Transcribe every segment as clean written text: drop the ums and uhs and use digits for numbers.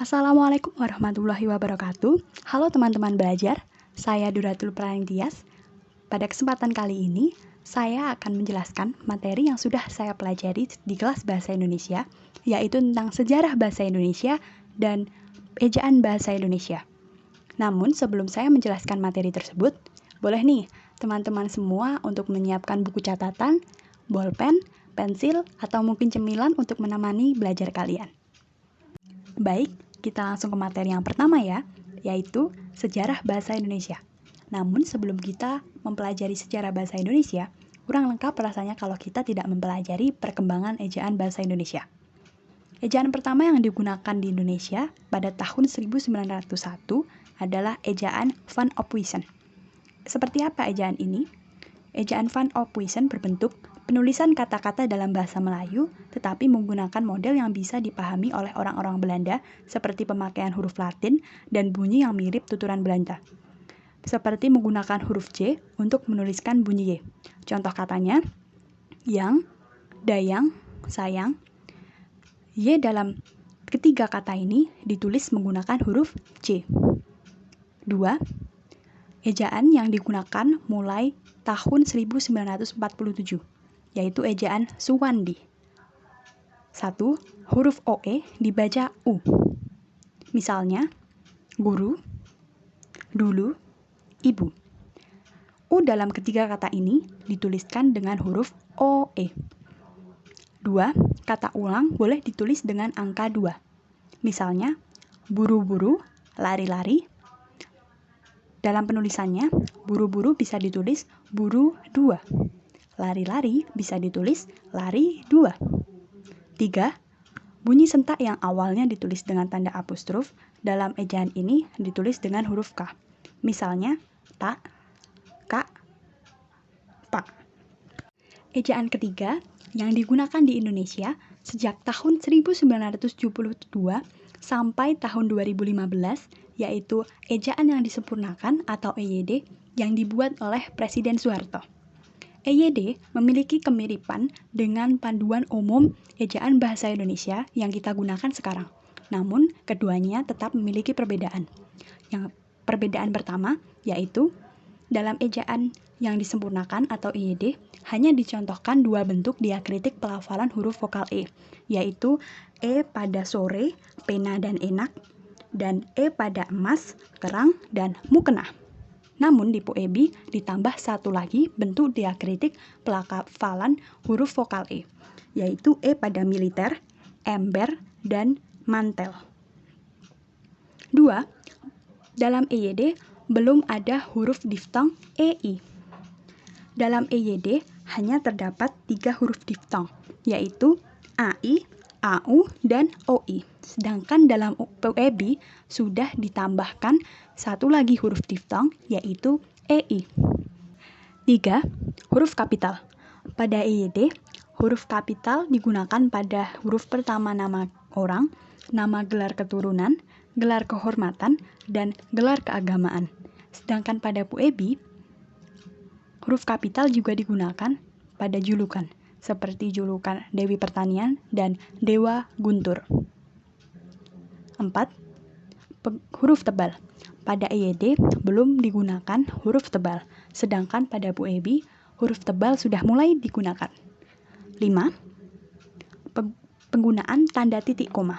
Assalamualaikum warahmatullahi wabarakatuh. Halo teman-teman belajar, saya Duratul Praningtyas. Pada kesempatan kali ini, saya akan menjelaskan materi yang sudah saya pelajari di kelas Bahasa Indonesia, yaitu tentang sejarah bahasa Indonesia dan ejaan bahasa Indonesia. Namun, sebelum saya menjelaskan materi tersebut, boleh nih teman-teman semua untuk menyiapkan buku catatan, bolpen, pensil, atau mungkin cemilan untuk menemani belajar kalian. Baik, kita langsung ke materi yang pertama ya, yaitu sejarah bahasa Indonesia. Namun sebelum kita mempelajari sejarah bahasa Indonesia, kurang lengkap rasanya kalau kita tidak mempelajari perkembangan ejaan bahasa Indonesia. Ejaan pertama yang digunakan di Indonesia pada tahun 1901 adalah ejaan Van Ophuijsen. Seperti apa ejaan ini? Ejaan Van Ophuijsen berbentuk penulisan kata-kata dalam bahasa Melayu, tetapi menggunakan model yang bisa dipahami oleh orang-orang Belanda seperti pemakaian huruf Latin dan bunyi yang mirip tuturan Belanda. Seperti menggunakan huruf J untuk menuliskan bunyi Y. Contoh katanya, yang, dayang, sayang. Y dalam ketiga kata ini ditulis menggunakan huruf J. 2. Ejaan yang digunakan mulai tahun 1947, yaitu ejaan Suwandi. 1. Huruf OE dibaca U. Misalnya, guru, dulu, ibu. U dalam ketiga kata ini dituliskan dengan huruf OE. 2. Kata ulang boleh ditulis dengan angka 2. Misalnya, buru-buru, lari-lari. Dalam penulisannya, buru-buru bisa ditulis buru 2. Lari-lari bisa ditulis lari 2. 3. Bunyi sentak yang awalnya ditulis dengan tanda apostrof dalam ejaan ini ditulis dengan huruf K. Misalnya, tak, kak, pak. Ejaan ketiga yang digunakan di Indonesia sejak tahun 1972 sampai tahun 2015, yaitu ejaan yang disempurnakan atau EYD yang dibuat oleh Presiden Soeharto. EYD memiliki kemiripan dengan panduan umum ejaan bahasa Indonesia yang kita gunakan sekarang. Namun, keduanya tetap memiliki perbedaan. Yang perbedaan pertama yaitu dalam ejaan yang disempurnakan atau EYD hanya dicontohkan dua bentuk diakritik pelafalan huruf vokal E, yaitu E pada sore, pena dan enak, dan E pada emas, kerang, dan mukena. Namun di Poebi ditambah satu lagi bentuk diakritik pelafalan huruf vokal E, yaitu E pada militer, ember, dan mantel. 2. Dalam EYD belum ada huruf diftong EI. Dalam EYD hanya terdapat 3 huruf diftong, yaitu AI, AU, dan OI. Sedangkan dalam Poebi sudah ditambahkan satu lagi huruf diftong, yaitu EI. 3. Huruf kapital. Pada EYD, huruf kapital digunakan pada huruf pertama nama orang, nama gelar keturunan, gelar kehormatan, dan gelar keagamaan. Sedangkan pada Poebi, huruf kapital juga digunakan pada julukan, seperti julukan Dewi Pertanian dan Dewa Guntur. 4. Huruf tebal. Pada EYD belum digunakan huruf tebal, sedangkan pada Poebi huruf tebal sudah mulai digunakan. 5. Penggunaan tanda titik koma.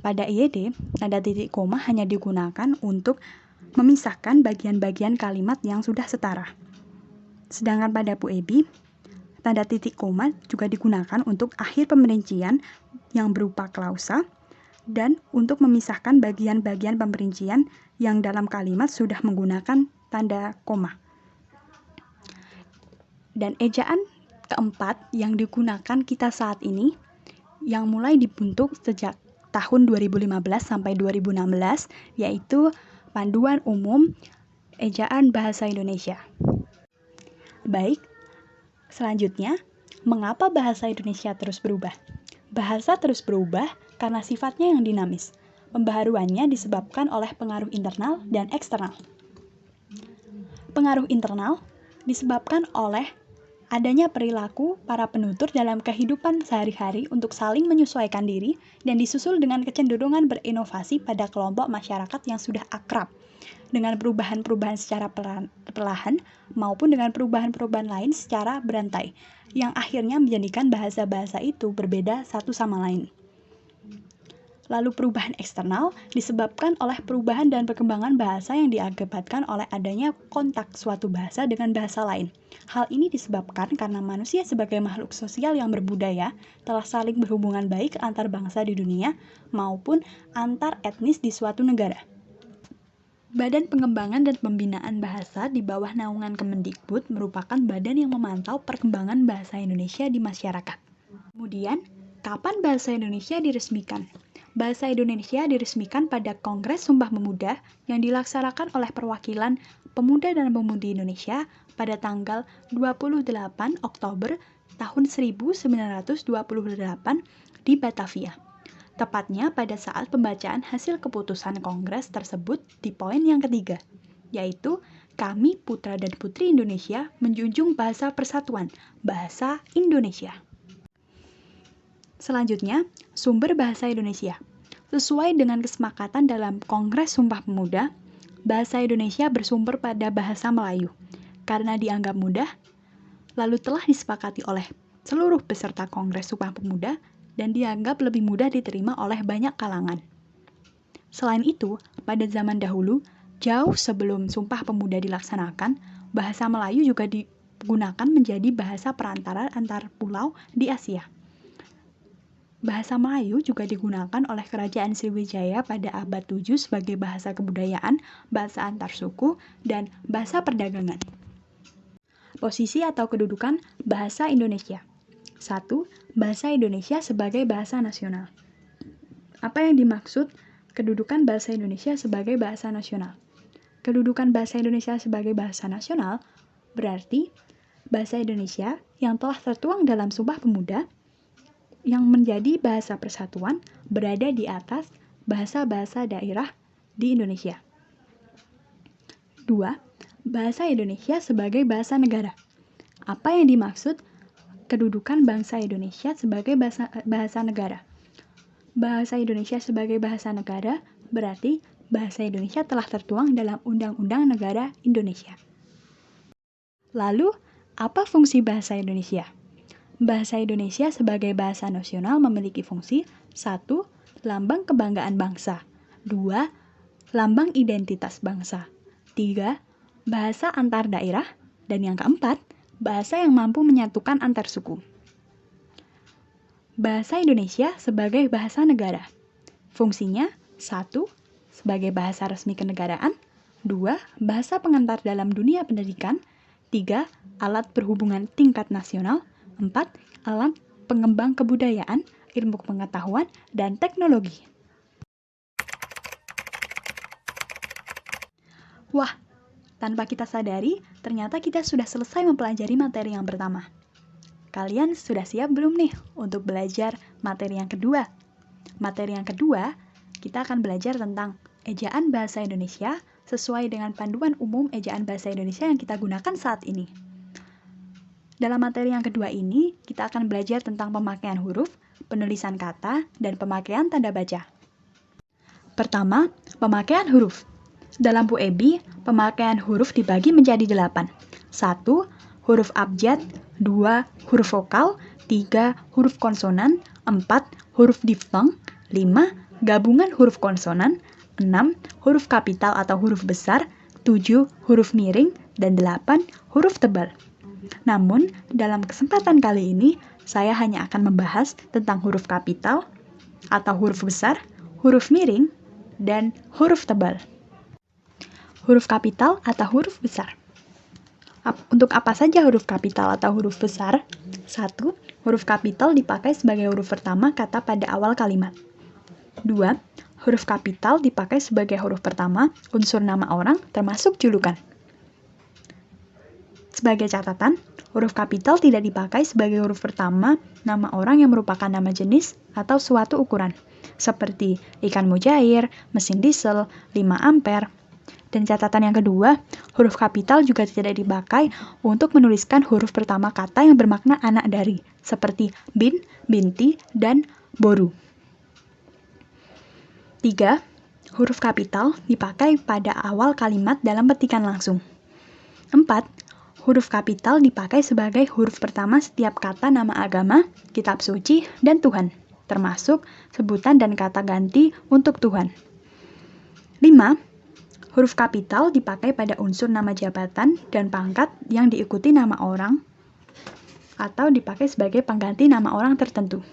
Pada EYD, tanda titik koma hanya digunakan untuk memisahkan bagian-bagian kalimat yang sudah setara. Sedangkan pada Poebi, tanda titik koma juga digunakan untuk akhir pemerincian yang berupa klausa dan untuk memisahkan bagian-bagian pemerincian yang dalam kalimat sudah menggunakan tanda koma. Dan ejaan keempat yang digunakan kita saat ini yang mulai dibentuk sejak tahun 2015 sampai 2016, yaitu Panduan Umum Ejaan Bahasa Indonesia. Baik, selanjutnya, mengapa bahasa Indonesia terus berubah? Bahasa terus berubah karena sifatnya yang dinamis. Pembaharuannya disebabkan oleh pengaruh internal dan eksternal. Pengaruh internal disebabkan oleh adanya perilaku para penutur dalam kehidupan sehari-hari untuk saling menyesuaikan diri dan disusul dengan kecenderungan berinovasi pada kelompok masyarakat yang sudah akrab dengan perubahan-perubahan secara perlahan maupun dengan perubahan-perubahan lain secara berantai yang akhirnya menjadikan bahasa-bahasa itu berbeda satu sama lain. Lalu perubahan eksternal disebabkan oleh perubahan dan perkembangan bahasa yang diakibatkan oleh adanya kontak suatu bahasa dengan bahasa lain. Hal ini disebabkan karena manusia sebagai makhluk sosial yang berbudaya telah saling berhubungan baik antar bangsa di dunia maupun antar etnis di suatu negara. Badan Pengembangan dan Pembinaan Bahasa di bawah naungan Kemendikbud merupakan badan yang memantau perkembangan bahasa Indonesia di masyarakat. Kemudian, kapan bahasa Indonesia diresmikan? Bahasa Indonesia diresmikan pada Kongres Sumpah Pemuda yang dilaksanakan oleh perwakilan pemuda dan pemudi Indonesia pada tanggal 28 Oktober tahun 1928 di Batavia. Tepatnya pada saat pembacaan hasil keputusan Kongres tersebut di poin yang ketiga, yaitu kami putra dan putri Indonesia menjunjung bahasa persatuan, bahasa Indonesia. Selanjutnya, sumber bahasa Indonesia. Sesuai dengan kesepakatan dalam Kongres Sumpah Pemuda, bahasa Indonesia bersumber pada bahasa Melayu. Karena dianggap mudah, lalu telah disepakati oleh seluruh peserta Kongres Sumpah Pemuda dan dianggap lebih mudah diterima oleh banyak kalangan. Selain itu, pada zaman dahulu, jauh sebelum Sumpah Pemuda dilaksanakan, bahasa Melayu juga digunakan menjadi bahasa perantara antar pulau di Asia. Bahasa Melayu juga digunakan oleh Kerajaan Sriwijaya pada abad 7 sebagai bahasa kebudayaan, bahasa antar suku, dan bahasa perdagangan. Posisi atau kedudukan bahasa Indonesia. 1. Bahasa Indonesia sebagai bahasa nasional. Apa yang dimaksud kedudukan bahasa Indonesia sebagai bahasa nasional? Kedudukan bahasa Indonesia sebagai bahasa nasional berarti bahasa Indonesia yang telah tertuang dalam Sumpah Pemuda yang menjadi bahasa persatuan berada di atas bahasa-bahasa daerah di Indonesia. 2. Bahasa Indonesia sebagai bahasa negara. Apa yang dimaksud kedudukan bangsa Indonesia sebagai bahasa negara? Bahasa Indonesia sebagai bahasa negara berarti bahasa Indonesia telah tertuang dalam Undang-Undang Negara Indonesia. Lalu, apa fungsi bahasa Indonesia? Bahasa Indonesia sebagai bahasa nasional memiliki fungsi 1. Lambang kebanggaan bangsa 2. Lambang identitas bangsa 3. Bahasa antar daerah dan yang keempat, bahasa yang mampu menyatukan antar suku. Bahasa Indonesia sebagai bahasa negara. Fungsinya 1. Sebagai bahasa resmi kenegaraan 2. Bahasa pengantar dalam dunia pendidikan 3. Alat berhubungan tingkat nasional 4. Alat pengembang kebudayaan, ilmu pengetahuan, dan teknologi. Wah, tanpa kita sadari, ternyata kita sudah selesai mempelajari materi yang pertama. Kalian sudah siap belum nih untuk belajar materi yang kedua? Materi yang kedua, kita akan belajar tentang ejaan bahasa Indonesia sesuai dengan panduan umum ejaan bahasa Indonesia yang kita gunakan saat ini. Dalam materi yang kedua ini, kita akan belajar tentang pemakaian huruf, penulisan kata, dan pemakaian tanda baca. Pertama, pemakaian huruf. Dalam Bu Ebi, pemakaian huruf dibagi menjadi 8. 1. Huruf abjad 2. Huruf vokal 3. Huruf konsonan 4. Huruf diftong 5. Gabungan huruf konsonan 6. Huruf kapital atau huruf besar 7. Huruf miring dan 8. Huruf tebal. Namun, dalam kesempatan kali ini, saya hanya akan membahas tentang huruf kapital atau huruf besar, huruf miring, dan huruf tebal. Huruf kapital atau huruf besar. Untuk apa saja huruf kapital atau huruf besar? 1. Huruf kapital dipakai sebagai huruf pertama kata pada awal kalimat. 2. Huruf kapital dipakai sebagai huruf pertama unsur nama orang termasuk julukan. Sebagai catatan, huruf kapital tidak dipakai sebagai huruf pertama nama orang yang merupakan nama jenis atau suatu ukuran, seperti ikan mujair, mesin diesel, 5 ampere. Dan catatan yang kedua, huruf kapital juga tidak dipakai untuk menuliskan huruf pertama kata yang bermakna anak dari, seperti bin, binti, dan boru. 3. Huruf kapital dipakai pada awal kalimat dalam petikan langsung. 4. Huruf kapital dipakai sebagai huruf pertama setiap kata nama agama, kitab suci, dan Tuhan, termasuk sebutan dan kata ganti untuk Tuhan. 5. Huruf kapital dipakai pada unsur nama jabatan dan pangkat yang diikuti nama orang atau dipakai sebagai pengganti nama orang tertentu.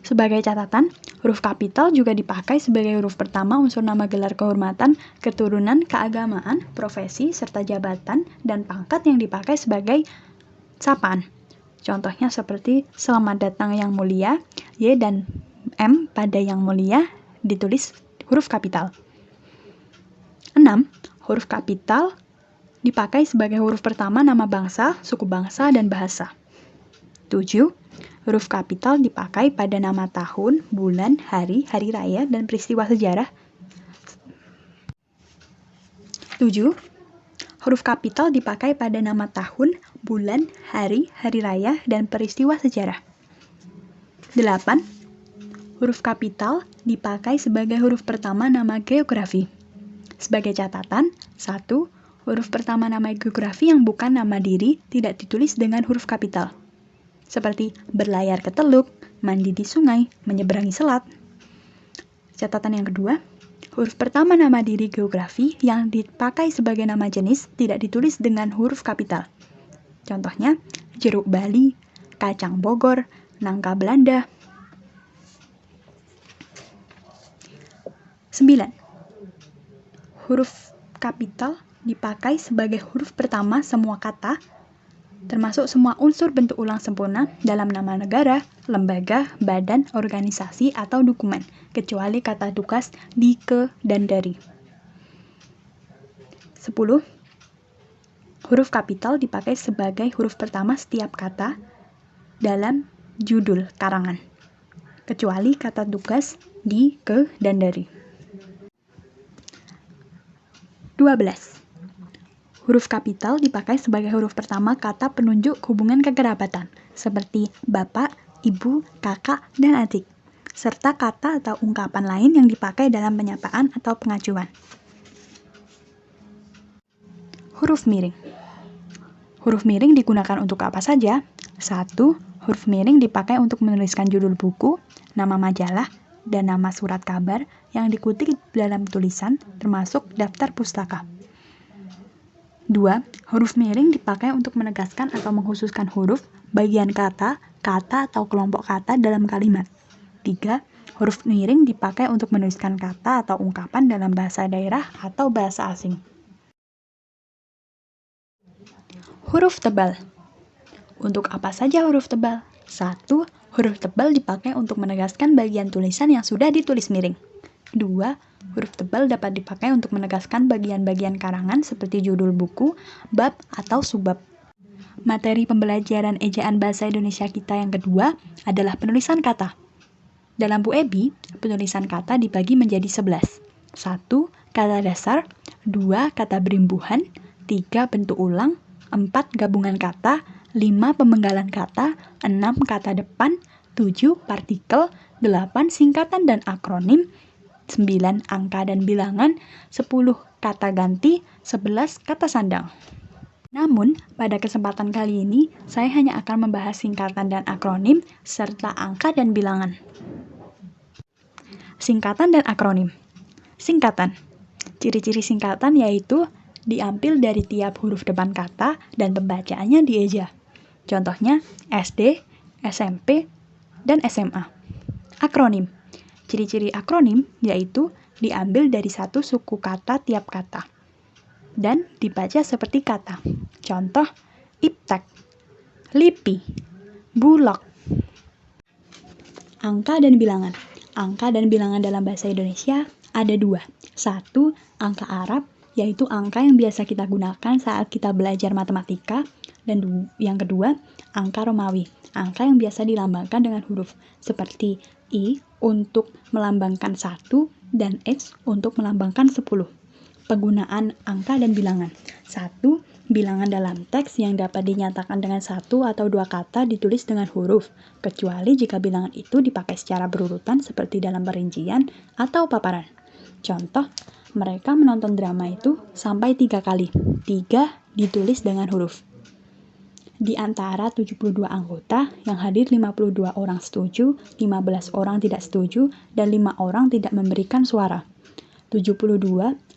Sebagai catatan, huruf kapital juga dipakai sebagai huruf pertama unsur nama gelar kehormatan, keturunan, keagamaan, profesi, serta jabatan dan pangkat yang dipakai sebagai sapaan. Contohnya seperti selamat datang yang mulia, Y dan M pada yang mulia ditulis huruf kapital. 6. Huruf kapital dipakai sebagai huruf pertama nama bangsa, suku bangsa, dan bahasa. 7. Huruf kapital dipakai pada nama tahun, bulan, hari, hari raya, dan peristiwa sejarah. 7. Huruf kapital dipakai pada nama tahun, bulan, hari, hari raya, dan peristiwa sejarah. 8. Huruf kapital dipakai sebagai huruf pertama nama geografi. Sebagai catatan, 1. Huruf pertama nama geografi yang bukan nama diri tidak ditulis dengan huruf kapital. Seperti berlayar ke teluk, mandi di sungai, menyeberangi selat. Catatan yang kedua, huruf pertama nama diri geografi yang dipakai sebagai nama jenis tidak ditulis dengan huruf kapital. Contohnya, jeruk Bali, kacang Bogor, nangka Belanda. 9. Huruf kapital dipakai sebagai huruf pertama semua kata, termasuk semua unsur bentuk ulang sempurna dalam nama negara, lembaga, badan, organisasi, atau dokumen, kecuali kata tugas di, ke, dan dari. 10. Huruf kapital dipakai sebagai huruf pertama setiap kata dalam judul karangan, kecuali kata tugas di, ke, dan dari. 12. Huruf kapital dipakai sebagai huruf pertama kata penunjuk hubungan kekerabatan, seperti bapak, ibu, kakak, dan adik, serta kata atau ungkapan lain yang dipakai dalam penyapaan atau pengacuan. Huruf miring. Huruf miring digunakan untuk apa saja? 1. Huruf miring dipakai untuk menuliskan judul buku, nama majalah, dan nama surat kabar yang dikutip dalam tulisan, termasuk daftar pustaka. 2. Huruf miring dipakai untuk menegaskan atau mengkhususkan huruf, bagian kata, kata atau kelompok kata dalam kalimat. 3. Huruf miring dipakai untuk menuliskan kata atau ungkapan dalam bahasa daerah atau bahasa asing. Huruf tebal. Untuk apa saja huruf tebal? 1. Huruf tebal dipakai untuk menegaskan bagian tulisan yang sudah ditulis miring. 2. Huruf tebal dapat dipakai untuk menegaskan bagian-bagian karangan seperti judul buku, bab, atau subbab. Materi pembelajaran ejaan bahasa Indonesia kita yang kedua adalah penulisan kata. Dalam Bu Ebi, penulisan kata dibagi menjadi 11. 1. Kata dasar, 2. Kata berimbuhan, 3. Bentuk ulang, 4. Gabungan kata, 5. Pemenggalan kata, 6. Kata depan, 7. Partikel, 8. Singkatan dan akronim, 9. Angka dan bilangan, 10. Kata ganti, 11. Kata sandang. Namun, pada kesempatan kali ini, saya hanya akan membahas singkatan dan akronim, serta angka dan bilangan. Singkatan dan akronim. Singkatan. Ciri-ciri singkatan yaitu diambil dari tiap huruf depan kata dan pembacaannya dieja. Contohnya SD, SMP, dan SMA. Akronim. Ciri-ciri akronim yaitu diambil dari satu suku kata tiap kata dan dibaca seperti kata. Contoh, iptek, lipi, bulog. Angka dan bilangan. Angka dan bilangan dalam bahasa Indonesia ada 2. 1. Angka Arab, yaitu angka yang biasa kita gunakan saat kita belajar matematika. Dan yang kedua, angka Romawi, angka yang biasa dilambangkan dengan huruf seperti I untuk melambangkan 1 dan X untuk melambangkan 10. Penggunaan angka dan bilangan. 1. Bilangan dalam teks yang dapat dinyatakan dengan satu atau dua kata ditulis dengan huruf, kecuali jika bilangan itu dipakai secara berurutan seperti dalam perincian atau paparan. Contoh, mereka menonton drama itu sampai 3 kali. 3 ditulis dengan huruf. Di antara 72 anggota yang hadir 52 orang setuju, 15 orang tidak setuju, dan 5 orang tidak memberikan suara. 72,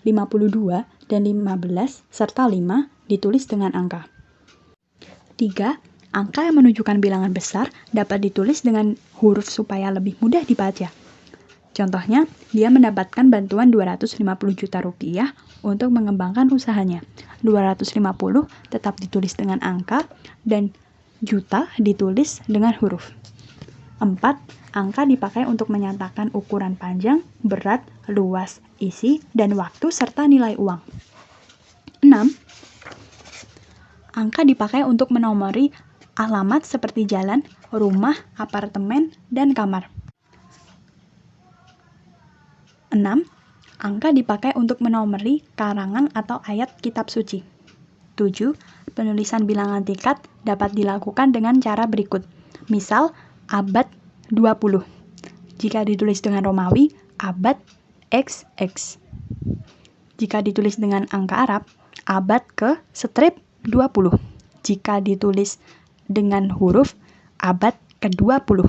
52, dan 15, serta 5 ditulis dengan angka. 3. Angka yang menunjukkan bilangan besar dapat ditulis dengan huruf supaya lebih mudah dibaca. Contohnya, dia mendapatkan bantuan 250 juta rupiah untuk mengembangkan usahanya. 250 tetap ditulis dengan angka dan juta ditulis dengan huruf. 4. Angka dipakai untuk menyatakan ukuran panjang, berat, luas, isi, dan waktu serta nilai uang. 6. Angka dipakai untuk menomori alamat seperti jalan, rumah, apartemen, dan kamar. 6. Angka dipakai untuk menomori karangan atau ayat kitab suci. 7. Penulisan bilangan tingkat dapat dilakukan dengan cara berikut. Misal, abad 20. Jika ditulis dengan Romawi, abad XX. Jika ditulis dengan angka Arab, abad ke-20. Jika ditulis dengan huruf, abad ke-20.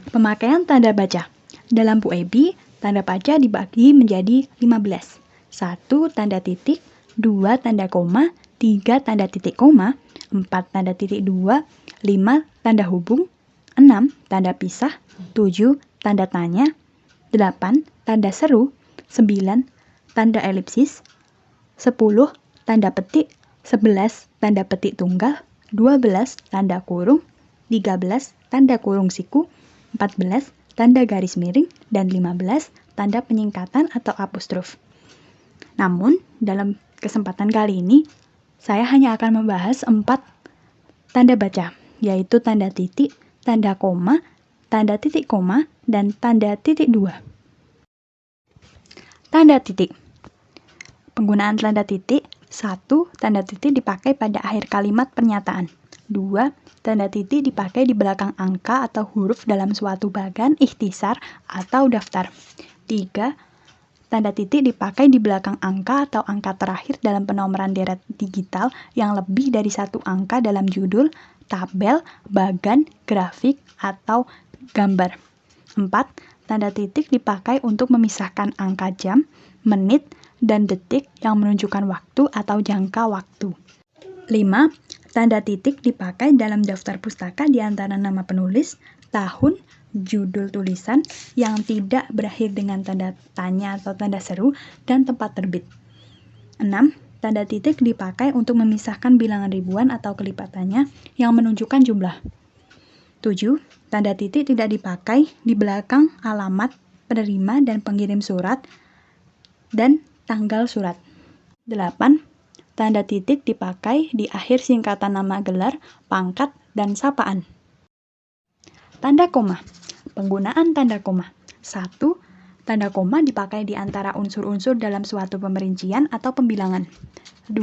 Pemakaian tanda baca. Dalam PUEB, tanda baca dibagi menjadi 15. 1 tanda titik, 2 tanda koma, 3 tanda titik koma, 4 tanda titik 2, 5 tanda hubung, 6 tanda pisah, 7 tanda tanya, 8 tanda seru, 9 tanda elipsis, 10 tanda petik, 11 tanda petik tunggal, 12 tanda kurung, 13 tanda kurung siku, 14 tanda garis miring, dan 15 tanda penyingkatan atau apostrof. Namun, dalam kesempatan kali ini, saya hanya akan membahas 4 tanda baca, yaitu tanda titik, tanda koma, tanda titik koma, dan tanda titik 2. Tanda titik. Penggunaan tanda titik. 1. Tanda titik dipakai pada akhir kalimat pernyataan. 2. Tanda titik dipakai di belakang angka atau huruf dalam suatu bagan, ikhtisar, atau daftar. 3. Tanda titik dipakai di belakang angka atau angka terakhir dalam penomoran deret digital yang lebih dari satu angka dalam judul, tabel, bagan, grafik, atau gambar. 4. Tanda titik dipakai untuk memisahkan angka jam, menit, dan detik yang menunjukkan waktu atau jangka waktu. 5. Tanda titik dipakai dalam daftar pustaka di antara nama penulis, tahun, judul tulisan yang tidak berakhir dengan tanda tanya atau tanda seru, dan tempat terbit. 6. Tanda titik dipakai untuk memisahkan bilangan ribuan atau kelipatannya yang menunjukkan jumlah. 7. Tanda titik tidak dipakai di belakang alamat penerima dan pengirim surat dan tanggal surat. 8. Tanda titik dipakai di akhir singkatan nama gelar, pangkat, dan sapaan. Tanda koma. Penggunaan tanda koma. 1. Tanda koma dipakai di antara unsur-unsur dalam suatu pemerincian atau pembilangan. 2.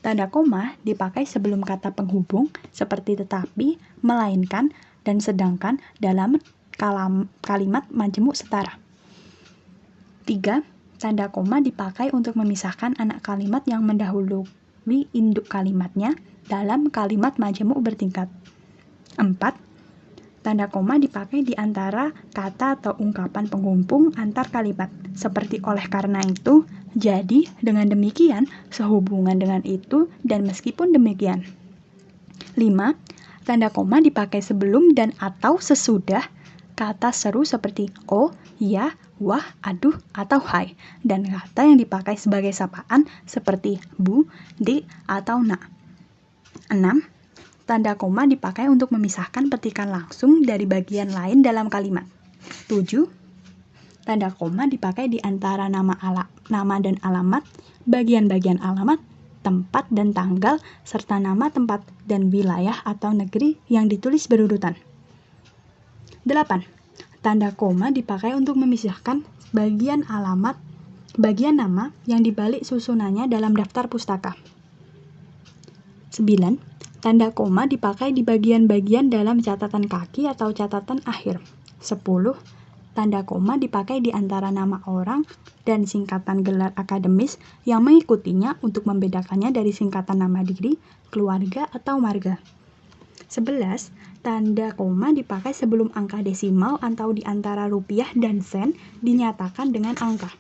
Tanda koma dipakai sebelum kata penghubung seperti tetapi, melainkan, dan sedangkan dalam kalimat majemuk setara. 3. Tanda koma dipakai untuk memisahkan anak kalimat yang mendahului induk kalimatnya dalam kalimat majemuk bertingkat. 4. Tanda koma dipakai di antara kata atau ungkapan penghubung antar kalimat, seperti oleh karena itu, jadi, dengan demikian, sehubungan dengan itu, dan meskipun demikian. 5. Tanda koma dipakai sebelum dan atau sesudah kata seru seperti oh, ya, wah, aduh, atau hai, dan kata yang dipakai sebagai sapaan seperti bu, di, atau nak. 6. Tanda koma dipakai untuk memisahkan petikan langsung dari bagian lain dalam kalimat. 7. Tanda koma dipakai di antara nama dan alamat, bagian-bagian alamat, tempat dan tanggal, serta nama tempat dan wilayah atau negeri yang ditulis berurutan. 8. tanda koma dipakai untuk memisahkan bagian nama yang dibalik susunannya dalam daftar pustaka. 9. Tanda koma dipakai di bagian-bagian dalam catatan kaki atau catatan akhir. 10. Tanda koma dipakai di antara nama orang dan singkatan gelar akademis yang mengikutinya untuk membedakannya dari singkatan nama diri, keluarga, atau marga. 11. Tanda koma dipakai sebelum angka desimal atau di antara rupiah dan sen dinyatakan dengan angka.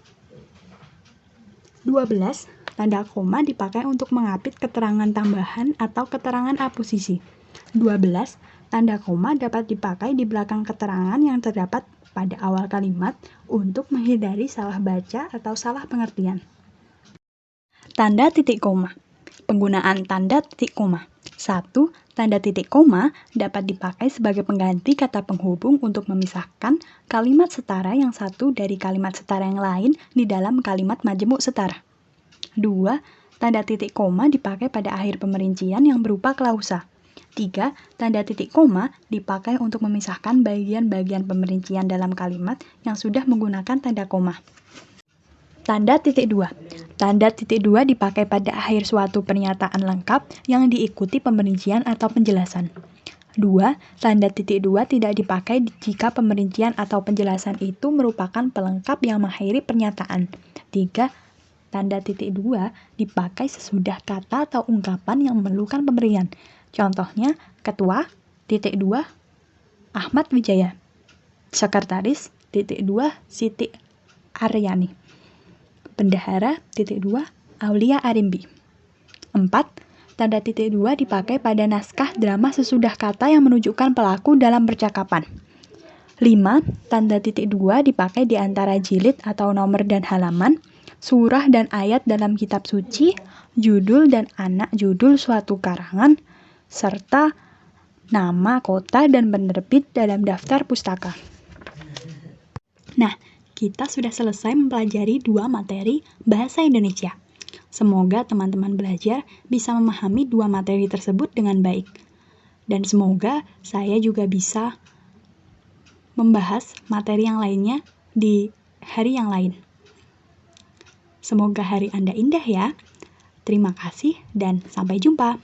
12. Tanda koma dipakai untuk mengapit keterangan tambahan atau keterangan aposisi. 12. Tanda koma dapat dipakai di belakang keterangan yang terdapat pada awal kalimat untuk menghindari salah baca atau salah pengertian. Tanda titik koma. Penggunaan tanda titik koma. 1. Tanda titik koma dapat dipakai sebagai pengganti kata penghubung untuk memisahkan kalimat setara yang satu dari kalimat setara yang lain di dalam kalimat majemuk setara. 2. Tanda titik koma dipakai pada akhir pemerincian yang berupa klausa. 3. Tanda titik koma dipakai untuk memisahkan bagian-bagian pemerincian dalam kalimat yang sudah menggunakan tanda koma. Tanda titik 2. Tanda titik 2 dipakai pada akhir suatu pernyataan lengkap yang diikuti pemerincian atau penjelasan. 2. Tanda titik 2 tidak dipakai jika pemerincian atau penjelasan itu merupakan pelengkap yang mengakhiri pernyataan. 3. Tanda titik 2 dipakai sesudah kata atau ungkapan yang memerlukan pemberian. Contohnya, ketua, titik 2, Ahmad Wijaya. Sekretaris, titik 2, Siti Aryani. Bendahara, titik 2, Aulia Arimbi. 4. Tanda titik 2 dipakai pada naskah drama sesudah kata yang menunjukkan pelaku dalam percakapan. 5. Tanda titik 2 dipakai di antara jilid atau nomor dan halaman, surah dan ayat dalam kitab suci, judul dan anak judul suatu karangan, serta nama kota dan penerbit dalam daftar pustaka. Nah, kita sudah selesai mempelajari 2 materi bahasa Indonesia. Semoga teman-teman belajar bisa memahami 2 materi tersebut dengan baik. Dan semoga saya juga bisa membahas materi yang lainnya di hari yang lain. Semoga hari Anda indah ya. Terima kasih dan sampai jumpa.